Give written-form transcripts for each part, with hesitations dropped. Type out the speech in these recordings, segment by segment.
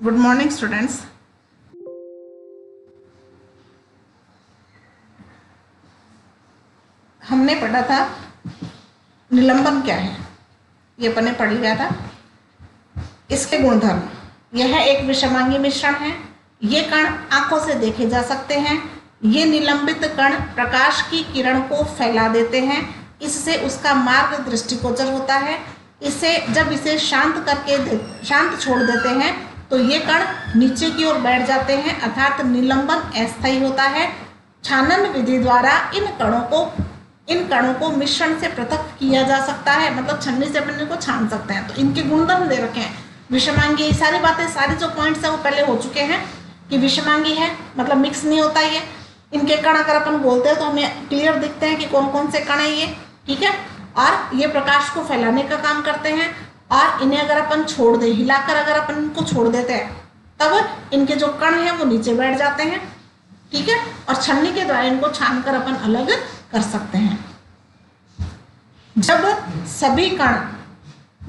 Good morning students. हमने पढ़ा था निलंबन क्या है, ये अपन ने पढ़ लिया था। इसके गुणधर्म, यह एक विषमांगी मिश्रण है। ये कण आंखों से देखे जा सकते हैं। ये निलंबित कण प्रकाश की किरण को फैला देते हैं, इससे उसका मार्ग दृष्टिगोचर होता है। जब इसे शांत छोड़ देते हैं तो ये कण नीचे की ओर बैठ जाते हैं, अर्थात निलंबन अस्थायी होता है। छानन विधि द्वारा इन कणों को मिश्रण से पृथक किया जा सकता है, मतलब छन्नी से अपन इनको छान सकते हैं। तो इनके गुणधर्म दे रखे हैं। विषमांगी, ये सारी बातें, सारी जो पॉइंट्स है वो पहले हो चुके हैं कि विषमांगी है मतलब मिक्स नहीं होता ये। इनके कण अगर अपन बोलते हैं तो हमें क्लियर दिखते हैं कि कौन कौन से कण है ये, ठीक है। और ये प्रकाश को फैलाने का काम करते हैं। और इन्हें अगर अपन छोड़ दें, हिलाकर अगर अपन इनको छोड़ देते हैं तब इनके जो कण हैं वो नीचे बैठ जाते हैं, ठीक है। और छन्नी के द्वारा इनको छानकर अपन अलग कर सकते हैं। जब सभी कण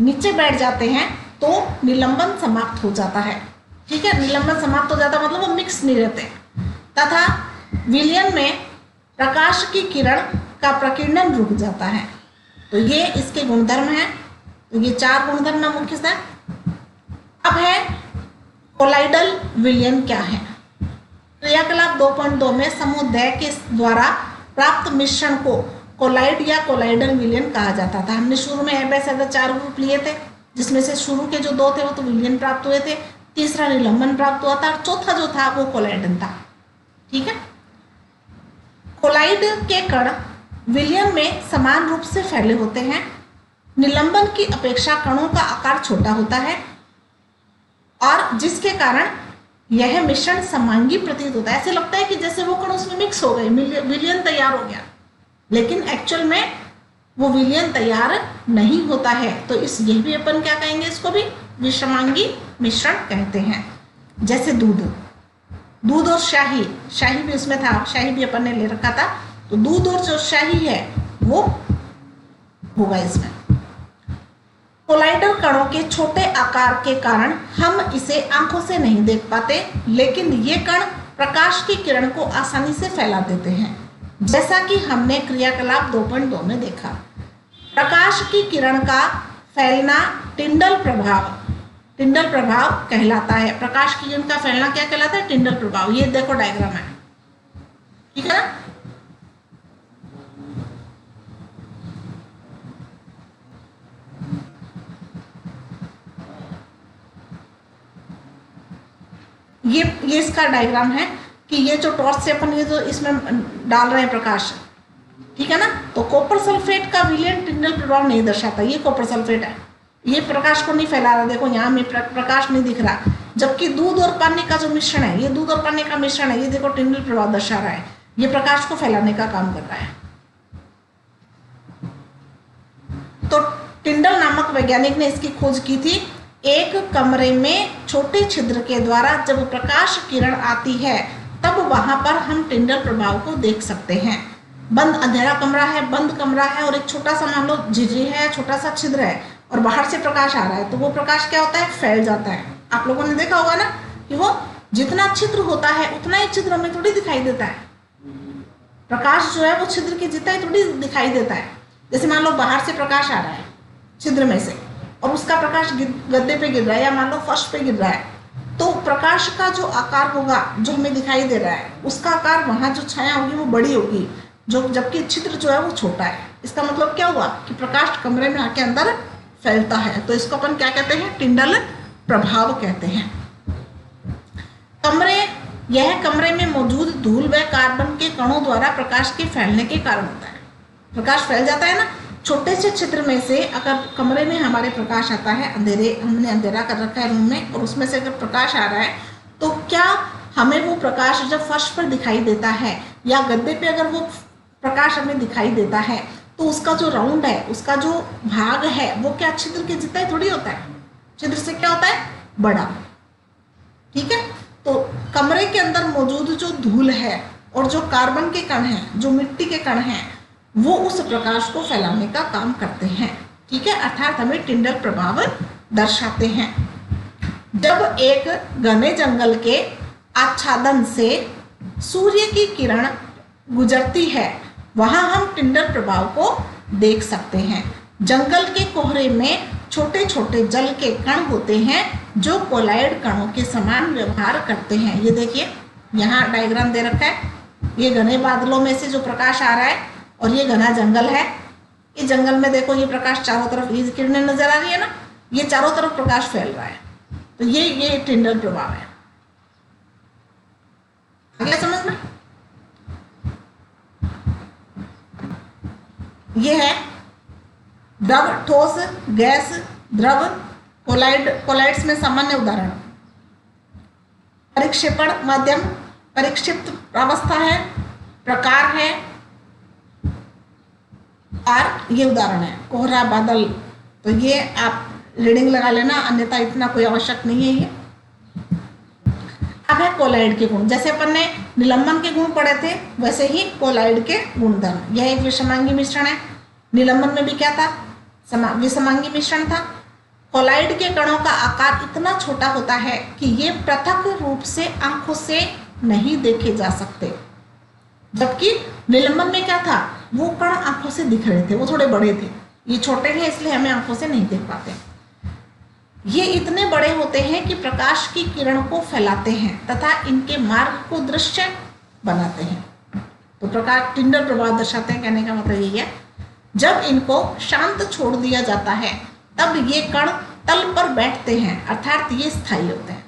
नीचे बैठ जाते हैं तो निलंबन समाप्त हो जाता है, ठीक है। निलंबन समाप्त हो जाता है मतलब वो मिक्स नहीं रहते। तथा विलयन में प्रकाश की किरण का प्रकीर्णन रुक जाता है। तो ये इसके गुणधर्म हैं। तो ये 4 गुणधर्म मुख्य से। अब है कोलाइडल विलयन क्या है। क्रियाकलाप 2.2 में समुदाय के द्वारा प्राप्त मिश्रण को कोलाइड या कोलाइडल विलयन कहा जाता था। हमने शुरू में ऐसे 4 ग्रुप लिए थे, जिसमें से शुरू के जो 2 थे वो तो विलयन प्राप्त हुए थे, तीसरा निलंबन प्राप्त हुआ था और चौथा जो था वो कोलाइडन था, ठीक है। कोलाइड के कण विलयन में समान रूप से फैले होते हैं। निलंबन की अपेक्षा कणों का आकार छोटा होता है और जिसके कारण यह मिश्रण समांगी प्रतीत होता है। ऐसे लगता है कि जैसे वो कण उसमें मिक्स हो गए, विलयन तैयार हो गया, लेकिन एक्चुअल में वो विलयन तैयार नहीं होता है। तो यह भी अपन क्या कहेंगे, इसको भी विषमांगी मिश्रण कहते हैं। जैसे दूध और शाही भी उसमें था, शाही भी अपन ने ले रखा था। तो दूध और जो शाही है वो होगा इसमें। कोलाइडल कणों के छोटे आकार के कारण हम इसे आंखों से नहीं देख पाते, लेकिन ये कण प्रकाश की किरण को आसानी से फैला देते हैं, जैसा कि हमने क्रियाकलाप 2.2 में देखा। प्रकाश की किरण का फैलना टिंडल प्रभाव कहलाता है। प्रकाश की किरण का फैलना क्या कहलाता है? टिंडल प्रभाव। ये देखो डायग्राम है, ठीक है ना। ये इसका डायग्राम है कि ये जो टॉर्च से अपन ये जो इसमें डाल रहे हैं प्रकाश, ठीक है ना। तो कॉपर सल्फेट का विलयन टिंडल प्रभाव नहीं दर्शाता। ये कॉपर सल्फेट है, ये प्रकाश को नहीं फैला रहा। देखो यहाँ में प्रकाश नहीं दिख रहा, जबकि दूध और पानी का जो मिश्रण है, ये दूध और पानी का मिश्रण है, ये देखो टिंडल प्रभाव दर्शा रहा है। ये प्रकाश को फैलाने का काम कर रहा है। तो टिंडल नामक वैज्ञानिक ने इसकी खोज की थी। एक कमरे में छोटे छिद्र के द्वारा जब प्रकाश किरण आती है तब वहां पर हम टिंडल प्रभाव को देख सकते हैं। अंधेरा कमरा है, बंद कमरा है और एक छोटा सा मान लो झिर्री है, छोटा सा छिद्र है और बाहर से प्रकाश आ रहा है, तो वो प्रकाश क्या होता है? फैल जाता है। आप लोगों ने देखा होगा ना कि वो जितना छिद्र होता है उतना ही छिद्र हमें थोड़ी दिखाई देता है। प्रकाश जो है वो छिद्र के जितना ही थोड़ी दिखाई देता है। जैसे मान लो बाहर से प्रकाश आ रहा है छिद्र में से और उसका प्रकाश गद्दे पे गिर रहा है या मान लो फर्श पे गिर रहा है, तो प्रकाश का जो आकार होगा जो हमें दिखाई दे रहा है उसका आकार, वहां जो छाया होगी वो बड़ी होगी, जबकि छिद्र जो है वो छोटा है। इसका मतलब क्या हुआ कि प्रकाश कमरे में आके अंदर फैलता है। तो इसको अपन क्या कहते हैं? टिंडल प्रभाव कहते हैं। यह कमरे में मौजूद धूल व कार्बन के कणों द्वारा प्रकाश के फैलने के कारण होता है। प्रकाश फैल जाता है ना, छोटे से छिद्र में से अगर कमरे में हमारे प्रकाश आता है, हमने अंधेरा कर रखा है रूम में, और उसमें से अगर प्रकाश आ रहा है तो क्या हमें वो प्रकाश जब फर्श पर दिखाई देता है या गद्दे पे अगर वो प्रकाश हमें दिखाई देता है तो उसका जो राउंड है, उसका जो भाग है वो क्या छिद्र के जितना ही थोड़ी होता है? छिद्र से क्या होता है? बड़ा, ठीक है। तो कमरे के अंदर मौजूद जो धूल है और जो कार्बन के कण हैं, जो मिट्टी के कण हैं, वो उस प्रकाश को फैलाने का काम करते हैं, ठीक है। अर्थात हमें टिंडल प्रभाव दर्शाते हैं। जब एक घने जंगल के आच्छादन से सूर्य की किरण गुजरती है वहां हम टिंडर प्रभाव को देख सकते हैं। जंगल के कोहरे में छोटे छोटे जल के कण होते हैं जो कोलाइड कणों के समान व्यवहार करते हैं। ये देखिए यहाँ डायग्राम दे रखा है। ये घने बादलों में से जो प्रकाश आ रहा है और ये घना जंगल है। इस जंगल में देखो ये प्रकाश चारों तरफ, ये किरणें नजर आ रही है ना, ये चारों तरफ प्रकाश फैल रहा है। तो ये टिंडल प्रभाव है। अगला समझ में, ये है द्रव, ठोस, गैस, द्रव, कोलाइड्स में सामान्य उदाहरण परिक्षेपण माध्यम, परिक्षिप्त अवस्था है, प्रकार है और ये उदाहरण है कोहरा, बादल। तो ये आप रीडिंग लगा लेना, अन्यथा इतना कोई आवश्यक नहीं है ये। अब है कोलाइड के गुण। जैसे अपन ने निलंबन के गुण पढ़े थे वैसे ही कोलाइड के गुणधर्म। यह एक विषमांगी मिश्रण है। निलंबन में भी क्या था, विषमांगी मिश्रण था। कोलाइड के कणों का आकार इतना छोटा होता है कि ये पृथक रूप से आंखों से नहीं देखे जा सकते, जबकि निलंबन में क्या था, वो कण आंखों से दिख रहे थे, वो थोड़े बड़े थे। ये छोटे हैं इसलिए हमें आंखों से नहीं देख पाते। ये इतने बड़े होते हैं कि प्रकाश की किरण को फैलाते हैं तथा इनके मार्ग को दृश्य बनाते हैं। तो प्रकाश टिंडल प्रभाव दर्शाते हैं, कहने का मतलब यही है। जब इनको शांत छोड़ दिया जाता है तब ये कण तल पर बैठते हैं, अर्थात ये स्थायी होते हैं,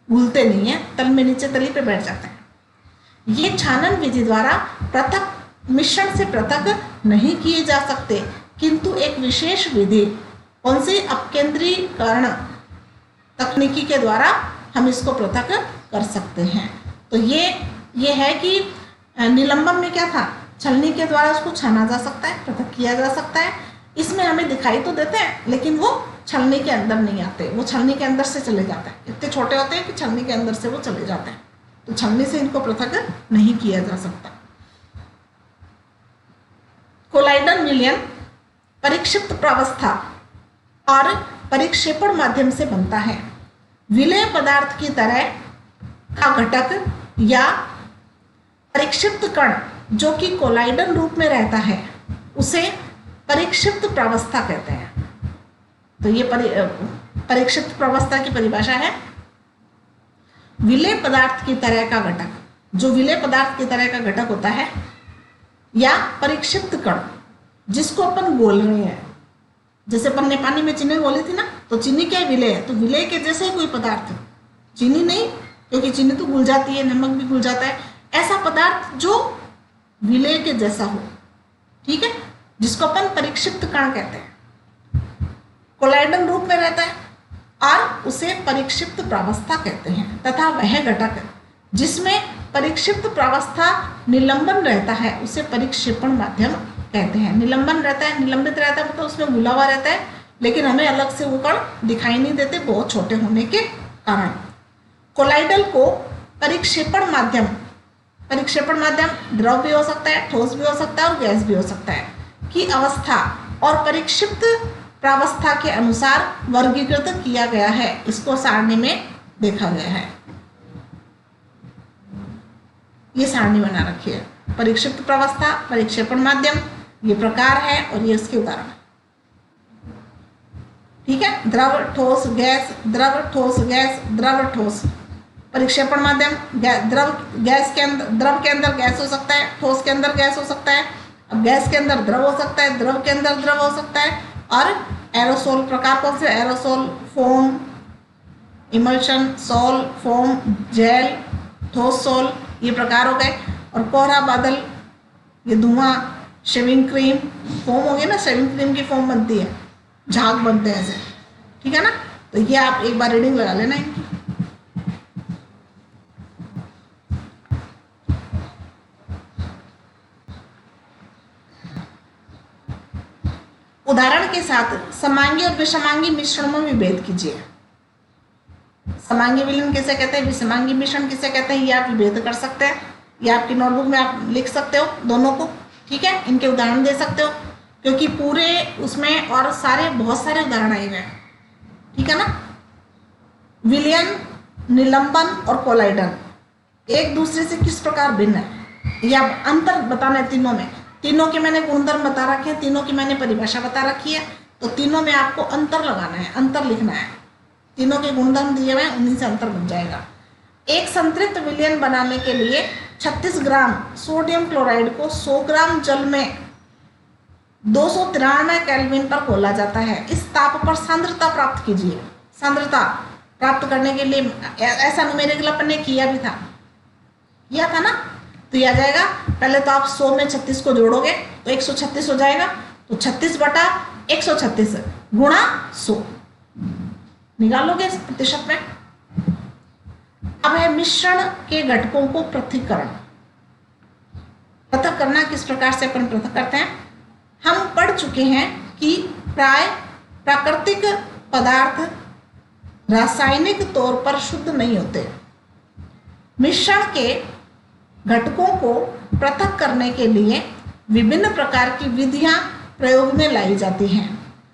भूलते नहीं है, तल में नीचे तली पे बैठ जाते हैं। ये छानन विधि द्वारा पृथक मिश्रण से पृथक नहीं किए जा सकते, किंतु एक विशेष विधि, कौन सी, अपकेंद्रीकरण तकनीकी के द्वारा हम इसको पृथक कर सकते हैं। तो ये है कि निलंबन में क्या था, छलनी के द्वारा उसको छाना जा सकता है, पृथक किया जा सकता है। इसमें हमें दिखाई तो देते हैं लेकिन वो छलनी के अंदर नहीं आते, वो छलनी के अंदर से चले जाते हैं। इतने छोटे होते हैं कि छलनी के अंदर से वो चले जाते हैं, तो छलनी से इनको पृथक नहीं किया जा सकता। कोलाइडल विलयन परिक्षिप्त प्रावस्था और परिक्षेपण माध्यम से बनता है। विलय पदार्थ की तरह का घटक या परिक्षिप्त कण जो कि कोलाइडल रूप में रहता है उसे परिक्षिप्त प्रावस्था कहते हैं। तो ये परिक्षिप्त प्रावस्था की परिभाषा है, विलय पदार्थ की तरह का घटक, जो विलय पदार्थ की तरह का घटक होता है, या परिक्षिप्त कण जिसको अपन बोल रहे हैं। जैसे अपन ने पानी में चीनी बोली थी ना, तो चीनी क्या विलय है, तो विलय के जैसे ही कोई पदार्थ, चीनी नहीं, क्योंकि चीनी तो घुल जाती है, नमक भी घुल जाता है, ऐसा पदार्थ जो विलय के जैसा हो, ठीक है, जिसको अपन परिक्षिप्त कण कहते हैं, कोलाइडल रूप में रहता है और उसे परिक्षिप्त प्रावस्था कहते हैं। तथा वह घटक जिसमें परिक्षिप्त प्रावस्था निलंबन रहता है उसे परिक्षेपण माध्यम कहते हैं। निलंबन रहता है, निलंबित रहता है मतलब उसमें घुला हुआ रहता है, लेकिन हमें अलग से वो कण दिखाई नहीं देते, बहुत छोटे होने के कारण। कोलाइडल को परिक्षेपण माध्यम, परिक्षेपण माध्यम द्रव भी हो सकता है, ठोस भी हो सकता है और गैस भी हो सकता है, की अवस्था और परिक्षिप्त प्रावस्था के अनुसार वर्गीकृत किया गया है। इसको सारणी में देखा गया है, ये सारणी बना रखी है। परिक्षिप्त प्रावस्था, परिक्षेपण माध्यम, ये प्रकार है और ये इसके उदाहरण, ठीक है। द्रव, ठोस, गैस, द्रव, ठोस, गैस, द्रव, ठोस। परिक्षेपण माध्यम, द्रव के अंदर गैस हो सकता है, ठोस के अंदर गैस हो सकता है, अब गैस के अंदर द्रव हो सकता है, द्रव के अंदर द्रव हो सकता है। और एरोसोल प्रकार कौन से, aerosol, foam, emulsion, sol, foam, gel, ठोस सोल, ये प्रकार हो गए। और कोहरा, बादल, ये धुआं, शेविंग क्रीम, फोम हो गई ना, शेविंग क्रीम की फोम बनती है, झाग बनते हैं ऐसे, ठीक है ना। तो ये आप एक बार रीडिंग लगा लेना इनकी। उदाहरण के साथ समांगी और विषमांगी मिश्रणों में विभेद कीजिए। समांगी विलयन किसे कहते हैं, विषमांगी मिश्रण किसे कहते हैं, ये आप विभेद कर सकते हैं। ये आपकी नोटबुक में आप लिख सकते हो दोनों को, ठीक है। इनके उदाहरण दे सकते हो क्योंकि पूरे उसमें और सारे बहुत सारे उदाहरण आए हुए हैं, ठीक है ना। विलयन, निलंबन और कोलाइडन एक दूसरे से किस प्रकार भिन्न है, या अंतर बताना है तीनों में। तीनों के मैंने गुणधर्म बता रखे हैं, तीनों की मैंने परिभाषा बता रखी है, तो तीनों में आपको अंतर लगाना है, अंतर लिखना है। तीनों के गुणधर्म दिए हुए हैं, उन्हीं से अंतर बन जाएगा। एक संतृप्त विलयन बनाने के लिए 36 ग्राम सोडियम क्लोराइड को 100 ग्राम जल में 293 केल्विन पर घोला जाता है। इस ताप पर सांद्रता प्राप्त कीजिए। सांद्रता प्राप्त करने के लिए ऐसा न्यूमेरिकल अपन ने किया था ना, तो यह आ जाएगा। पहले तो आप 100 में 36 को जोड़ोगे तो 136 हो जाएगा, तो 36 बटा 136 गुणा 100 निकालोगे इस प्रतिशत में। अब है मिश्रण के घटकों को पृथक्करण। पृथक करना किस प्रकार से अपन पृथक करते हैं, हम पढ़ चुके हैं कि प्राय प्राकृतिक पदार्थ रासायनिक तौर पर शुद्ध नहीं होते। मिश्रण के घटकों को पृथक करने के लिए विभिन्न प्रकार की विधियां प्रयोग में लाई जाती हैं।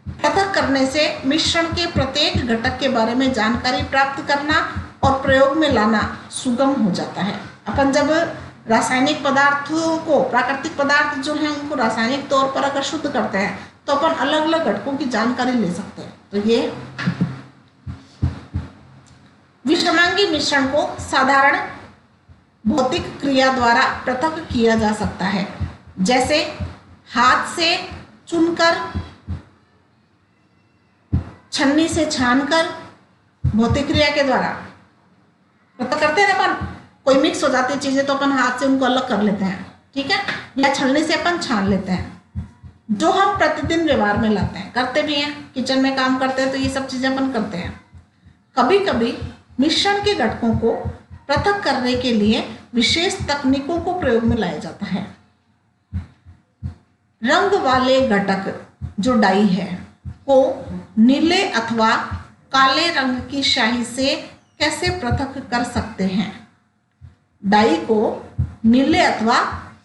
पृथक करने से मिश्रण के प्रत्येक घटक के बारे में जानकारी प्राप्त करना और प्रयोग में लाना सुगम हो जाता है। अपन जब रासायनिक पदार्थों को, प्राकृतिक पदार्थ जो हैं उनको रासायनिक तौर पर अगर शुद्ध करते हैं तो अपन अलग अलग घटकों की जानकारी ले सकते हैं। तो ये विषमांगी मिश्रण को साधारण भौतिक क्रिया द्वारा पृथक किया जा सकता है, जैसे हाथ से चुनकर, छन्नी से छानकर, भौतिक क्रिया के द्वारा पृथक करते हैं अपन। कोई मिक्स हो जाती है चीजें तो अपन हाथ से उनको अलग कर लेते हैं, ठीक है, या छलनी से अपन छान लेते हैं। जो हम प्रतिदिन व्यवहार में लाते हैं, करते भी हैं, किचन में काम करते हैं तो ये सब चीजें अपन करते हैं। कभी कभी मिश्रण के घटकों को पृथक करने के लिए विशेष तकनीकों को प्रयोग में लाया जाता है। रंग वाले घटक जो डाई है को नीले अथवा काले रंग की स्याही से कैसे पृथक कर सकते हैं। डाई को नीले अथवा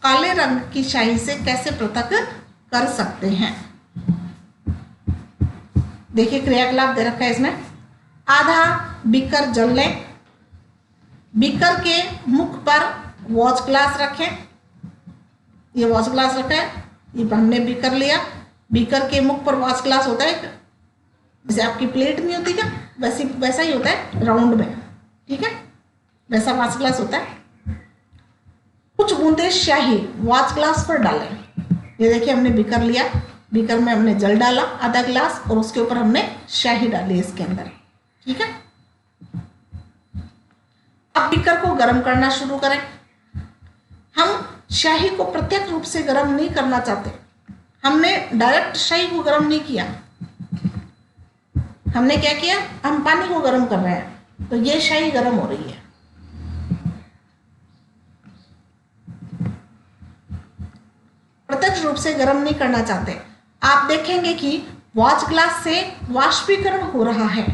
काले रंग की स्याही से कैसे पृथक कर सकते हैं। देखिए क्रियाकलाप दे रखा है इसमें। आधा बीकर जल लें, बीकर के मुख पर वॉच ग्लास रखें। ये वॉच ग्लास रखा है, ये हमने बीकर लिया, बीकर के मुख पर वॉच ग्लास होता है, जैसे आपकी प्लेट नहीं होती क्या, वैसा ही होता है राउंड में, ठीक है, वैसा वॉच ग्लास होता है। कुछ बूंदे स्याही वॉच ग्लास पर डालें। ये देखिए हमने बीकर लिया, बीकर में हमने जल डाला आधा ग्लास और उसके ऊपर हमने स्याही डाली इसके अंदर, ठीक है। अब बीकर को गर्म करना शुरू करें। हम स्याही को प्रत्यक्ष रूप से गर्म नहीं करना चाहते, हमने डायरेक्ट स्याही को गर्म नहीं किया, हमने क्या किया, हम पानी को गर्म कर रहे हैं, तो ये स्याही गर्म हो रही है। प्रत्यक्ष रूप से गर्म नहीं करना चाहते। आप देखेंगे कि वॉच ग्लास से वाष्पीकरण हो रहा है।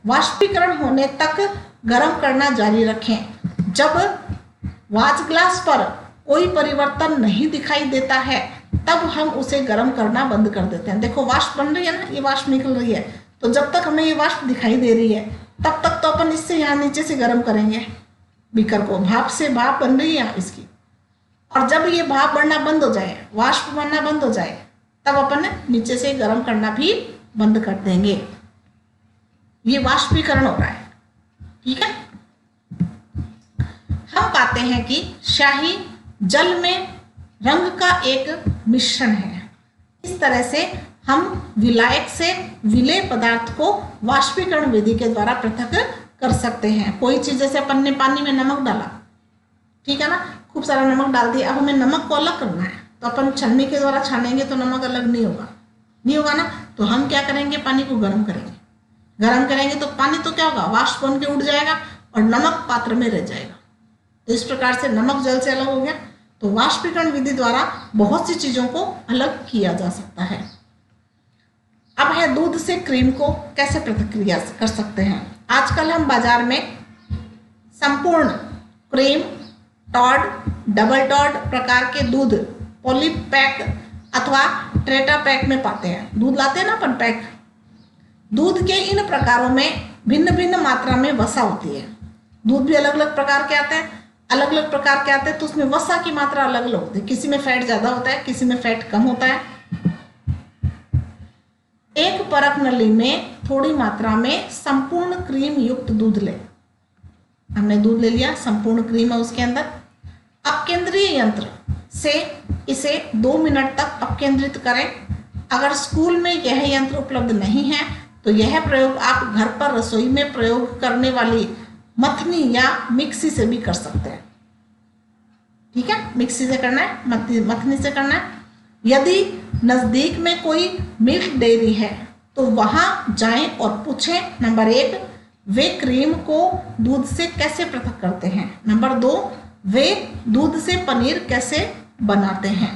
वाष्पीकरण होने तक गर्म करना जारी रखें। जब वॉच ग्लास पर कोई परिवर्तन नहीं दिखाई देता है तब हम उसे गर्म करना बंद कर देते हैं। देखो वाष्प बन रही है ना, ये वाष्प निकल रही है, तो जब तक हमें ये वाष्प दिखाई दे रही है तब तक तो अपन इससे यहाँ नीचे से गर्म करेंगे बीकर को। भाप से भाप बन रही है इसकी, और जब ये भाप बनना बंद हो जाए, वाष्प बनना बंद हो जाए, तब अपन नीचे से गर्म करना भी बंद कर देंगे। ये वाष्पीकरण हो रहा है, ठीक है। हम पाते हैं कि स्याही जल में रंग का एक मिश्रण है। इस तरह से हम विलायक से विलेय पदार्थ को वाष्पीकरण विधि के द्वारा पृथक कर सकते हैं। कोई चीज जैसे अपन ने पानी में नमक डाला, ठीक है ना, खूब सारा नमक डाल दिया, अब हमें नमक को अलग करना है, तो अपन छन्नी के द्वारा छानेंगे तो नमक अलग नहीं होगा ना, तो हम क्या करेंगे, पानी को गर्म करेंगे। गर्म करेंगे तो पानी तो क्या होगा, वाष्प बन के उड़ जाएगा और नमक पात्र में रह जाएगा। तो इस प्रकार से नमक जल से अलग हो गया। तो वाष्पीकरण विधि द्वारा बहुत सी चीजों को अलग किया जा सकता है। अब है दूध से क्रीम को कैसे प्रतिक्रिया कर सकते हैं। आजकल हम बाजार में संपूर्ण क्रीम, टॉड, डबल टॉड प्रकार के दूध पॉलीपैक अथवा ट्रेटा पैक में पाते हैं। दूध लाते हैं ना अपन पैक। दूध के इन प्रकारों में भिन्न भिन्न मात्रा में वसा होती है। दूध भी अलग अलग प्रकार के आते हैं, अलग अलग प्रकार के आते हैं, तो उसमें वसा की मात्रा अलग अलग होती है। किसी में फैट ज्यादा होता है, किसी में फैट कम होता है। एक परख नली में थोड़ी मात्रा में संपूर्ण क्रीम युक्त दूध ले। हमने दूध ले लिया, संपूर्ण क्रीम है उसके अंदर। अपकेंद्रीय यंत्र से इसे 2 मिनट तक अपकेंद्रित करें। अगर स्कूल में यह यंत्र उपलब्ध नहीं है तो यह प्रयोग आप घर पर रसोई में प्रयोग करने वाली मथनी या मिक्सी से भी कर सकते हैं। ठीक है, मिक्सी से करना है, मथनी से करना है। यदि नजदीक में कोई मिल्क डेयरी है तो वहां जाएं और पूछें, नंबर 1, वे क्रीम को दूध से कैसे पृथक करते हैं। नंबर 2, वे दूध से पनीर कैसे बनाते हैं।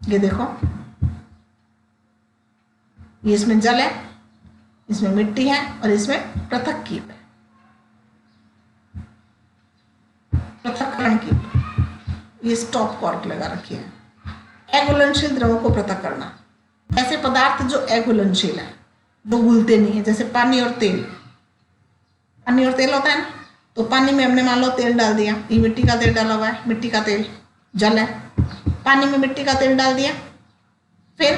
ये देखो, ये इसमें जल है, इसमें मिट्टी है और इसमें पृथक कीप है, पृथक्करण कीप। ये स्टॉप कॉर्क लगा रखी है। अघुलनशील द्रवों को पृथक करना, ऐसे पदार्थ जो अघुलनशील है, जो घुलते नहीं है, जैसे पानी और तेल। पानी और तेल होता है ना, तो पानी में हमने मान लो तेल डाल दिया, ये मिट्टी का तेल डाला हुआ है, मिट्टी का तेल जल है, पानी में मिट्टी का तेल डाल दिया, फिर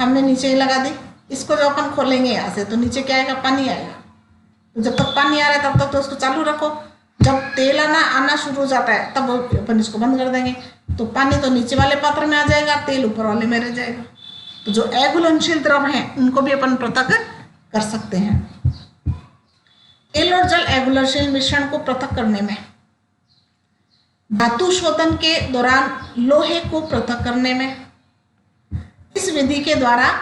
हमने नीचे ही लगा दी। इसको जो अपन खोलेंगे यहाँ से तो नीचे क्या आएगा, पानी आएगा। तो जब तक पानी आ रहा है तब तक तो उसको चालू रखो, जब तेल आना शुरू हो जाता है तब अपन इसको बंद कर देंगे। तो पानी तो नीचे वाले पात्र में आ जाएगा, तेल ऊपर वाले में रह जाएगा। तो जो अघुलनशील द्रव हैं उनको भी अपन पृथक कर सकते हैं। तेल और जल अघुलनशील मिश्रण को पृथक करने में, धातु शोधन के दौरान लोहे को पृथक करने में, इस विधि के द्वारा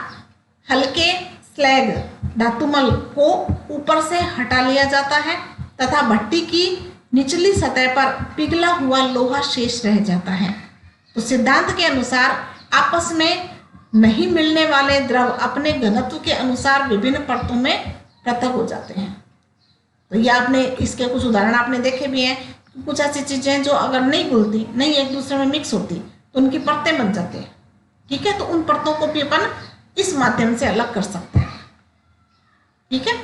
हल्के स्लैग धातुमल को ऊपर से हटा लिया जाता है तथा भट्टी की निचली सतह पर पिघला हुआ लोहा शेष रह जाता है। तो सिद्धांत के अनुसार आपस में नहीं मिलने वाले द्रव अपने घनत्व के अनुसार विभिन्न परतों में पृथक हो जाते हैं। तो ये आपने इसके कुछ उदाहरण आपने देखे भी हैं। कुछ ऐसी चीजें जो अगर नहीं घुलती, नहीं एक दूसरे में मिक्स होती, तो उनकी परतें बन जाती हैं। ठीक है, तो उन परतों को भी अपन इस माध्यम से अलग कर सकते हैं। ठीक है,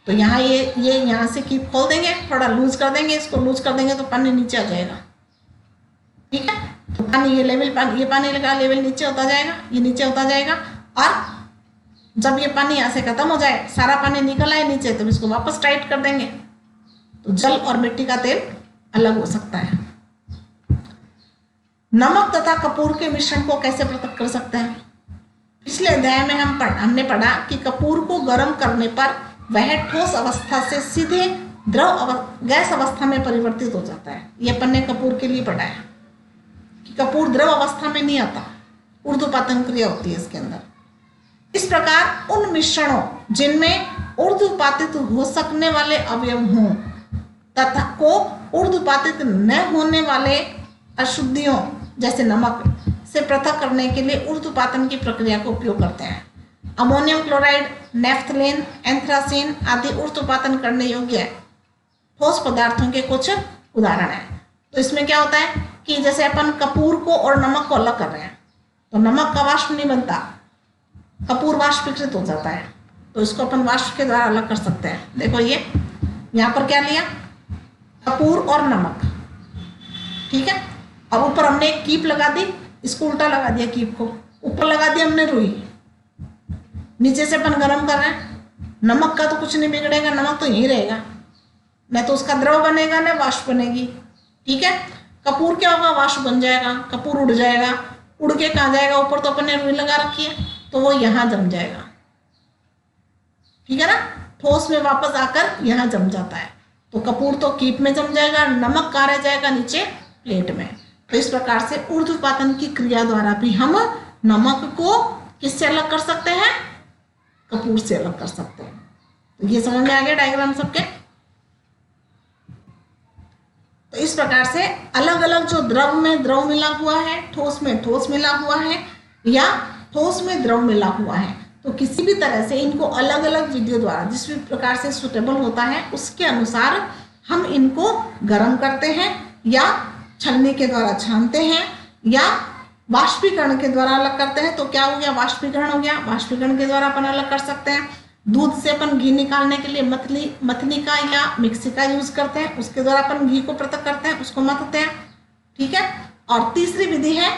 तो यहाँ ये यहाँ से कीप खोल देंगे, थोड़ा लूज कर देंगे, इसको लूज कर देंगे तो पानी नीचे आ जाएगा। ठीक है, तो पानी ये पानी लगा लेवल नीचे होता जाएगा, ये नीचे होता जाएगा। और जब ये पानी यहाँ से खत्म हो जाए, सारा पानी निकल आए नीचे, तो इसको वापस टाइट कर देंगे, तो जल और मिट्टी का तेल अलग हो सकता है। नमक तथा कपूर के मिश्रण को कैसे पृथक कर सकते हैं। पिछले अध्याय में हमने पढ़ा कि कपूर को गर्म करने पर वह ठोस अवस्था से सीधे गैस अवस्था में परिवर्तित हो जाता है। ये अपन ने कपूर के लिए पढ़ा है कि कपूर द्रव अवस्था में नहीं आता, ऊर्ध्वपातन क्रिया होती है इसके अंदर। इस प्रकार उन मिश्रणों जिनमें ऊर्ध्वपातित हो सकने वाले अवयव हों तथा को ऊर्ध्वपातित न होने वाले अशुद्धियों जैसे नमक से पृथक करने के लिए ऊर्ध्वपातन की प्रक्रिया का उपयोग करते हैं। अमोनियम क्लोराइड, नेफ्थलीन, एंथ्रासीन आदि ऊर्ध्वपातन करने योग्य ठोस पदार्थों के कुछ उदाहरण हैं। तो इसमें क्या होता है कि जैसे अपन कपूर को और नमक को अलग कर रहे हैं, तो नमक का वाष्प नहीं बनता, कपूर वाष्पीकृत हो जाता है, तो इसको अपन वाष्प के द्वारा अलग कर सकते हैं। देखो ये यहाँ पर क्या लिया, कपूर और नमक। ठीक है, अब ऊपर हमने एक कीप लगा दी, इसको उल्टा लगा दिया, कीप को ऊपर लगा दिया हमने रुई, नीचे से अपन गर्म कर रहे हैं। नमक का तो कुछ नहीं बिगड़ेगा, नमक तो यहीं रहेगा, न तो उसका द्रव बनेगा न वाष्प बनेगी। ठीक है, कपूर क्या होगा, वाष्प बन जाएगा, कपूर उड़ जाएगा, उड़ के कहाँ जाएगा, ऊपर तो अपन ने रुई लगा रखी है, तो वो यहाँ जम जाएगा। ठीक है ना, ठोस में वापस आकर यहाँ जम जाता है। तो कपूर तो कीप में जम जाएगा, नमक कहाँ रह जाएगा, नीचे प्लेट में। तो इस प्रकार से ऊर्ध्वपातन की क्रिया द्वारा भी हम नमक को किससे अलग कर सकते हैं, कपूर से अलग कर सकते हैं। तो ये समझ में आ गया डायग्राम सबके। तो इस प्रकार से अलग अलग जो द्रव में द्रव मिला हुआ है, ठोस में ठोस मिला हुआ है या ठोस में द्रव मिला हुआ है, तो किसी भी तरह से इनको अलग अलग विधियों द्वारा जिस भी प्रकार से सुटेबल होता है उसके अनुसार हम इनको गर्म करते हैं या छलनी के द्वारा छानते हैं या वाष्पीकरण के द्वारा अलग करते हैं। तो क्या हो गया, वाष्पीकरण हो गया, वाष्पीकरण के द्वारा अपन अलग कर सकते हैं। दूध से अपन घी निकालने के लिए मथनी का या मिक्सी का यूज करते हैं, उसके द्वारा अपन घी को पृथक करते हैं, उसको मथते हैं। ठीक है। और तीसरी विधि है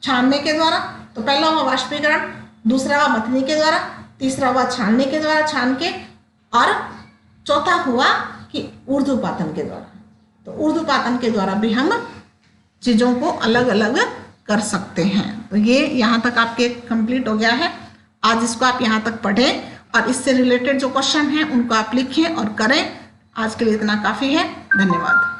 छानने के द्वारा। तो पहला हुआ वाष्पीकरण, दूसरा हुआ मथनी के द्वारा, तीसरा हुआ छानने के द्वारा छान के, और चौथा हुआ कि ऊर्ध्वपातन के द्वारा। तो ऊर्ध्वपातन के द्वारा भी हम चीज़ों को अलग अलग कर सकते हैं। तो ये यहाँ तक आपके कंप्लीट हो गया है। आज इसको आप यहाँ तक पढ़ें और इससे रिलेटेड जो क्वेश्चन हैं उनको आप लिखें और करें। आज के लिए इतना काफ़ी है। धन्यवाद।